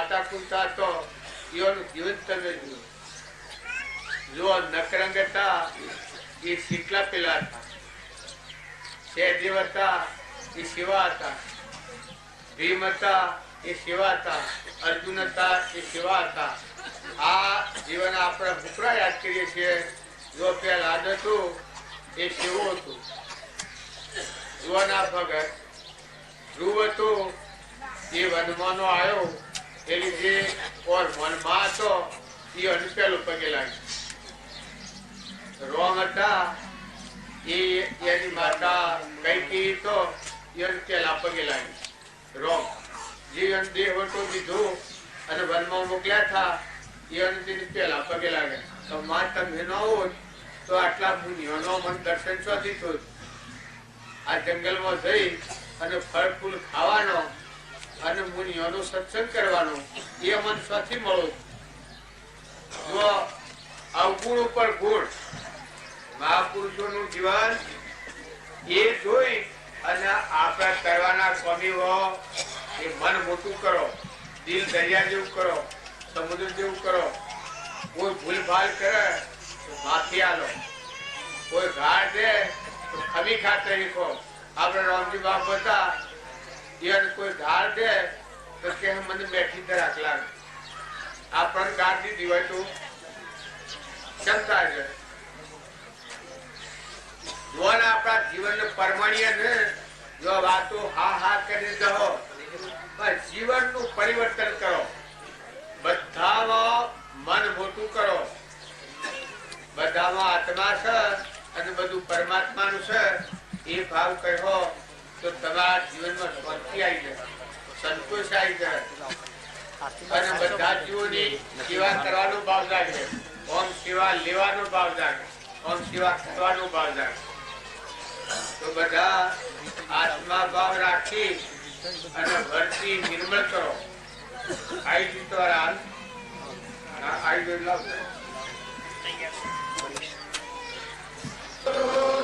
માતા કુંતા તો એનું જીવન તમે જુઓ. જો નકરંગ હતા એ શીતલા પેલા હતા, સહદેવ હતા એ શિવા હતા, ભીમ હતા એ શિવા હતા, અર્જુન હતા એ શિવા હતા. આ જીવન આપણે ભૂકરા યાદ કરીએ છીએ. જો પેલા હતું એ શિવો હતું. જુવાના ભગત ધ્રુવ હતું એ વનમાનો આવ્યો એ લીધે ઓર મનમાં હતો એ અનુપેલું પગે લાગ્યું. રોમ હતા એ એની માતા કઈકી તો એને પેલા પગે લાગ્યું. રોમ જીવન દેહ વટો દીધું અને વનમાં મોકલ્યા હતા એને પેલા પગે લાગ્યા. તો માં તમે ન હોત તો આટલા મુનિઓનો મન દર્શન શોધી થયું. આ જંગલમાં જઈ અને ફળ ફૂલ ખાવાનો અને મુનિઓનો સત્સંગ કરવાનો એ મન સ્વાથી મળો. જો અવગુણ ઉપર ગુણ મહાપુરુષોનું જીવન એ જોઈ અને આપણા કરવાના સ્વામીઓ એ મન મોટું કરો, દિલ દરિયા જેવું કરો, સમુદ્ર જેવું કરો. કોઈ ભૂલ ભાલ કરે તો માફી આલો, કોઈ ગાળ દે તો ખમી ખાતે કહો. આપણે રામજી બાપ હતા એને કોઈ ગાળ દે તો કે મને બેઠી તરાક લાગે. આપણને ગાળ દીધી હોય તો ક્ષમતા છે. જોન આપણા જીવન પરમાણીય ને જો વાતો હા હા કરી દો, જીવન નું પરિવર્તન કરો. બધામાં મન મોટું કરો. બધામાં આત્મા છે અને બધું પરમાત્માનું છે એ ભાવ કહો તો તમારા જીવનમાં શાંતિ આવી જાય, સંતોષ આવી જાય અને બધા જીવોની સેવા કરવાનો ભાવ જાગે. ઓમ સેવા લેવાનો ભાવ જાગે, ઓમ સેવા કરવાનો ભાવ જાગે. તો બધા આત્મા ભાવ રાખી અને ભરતી નિર્મળ કરો. આવી જીતો રાલ આવી ગયેલા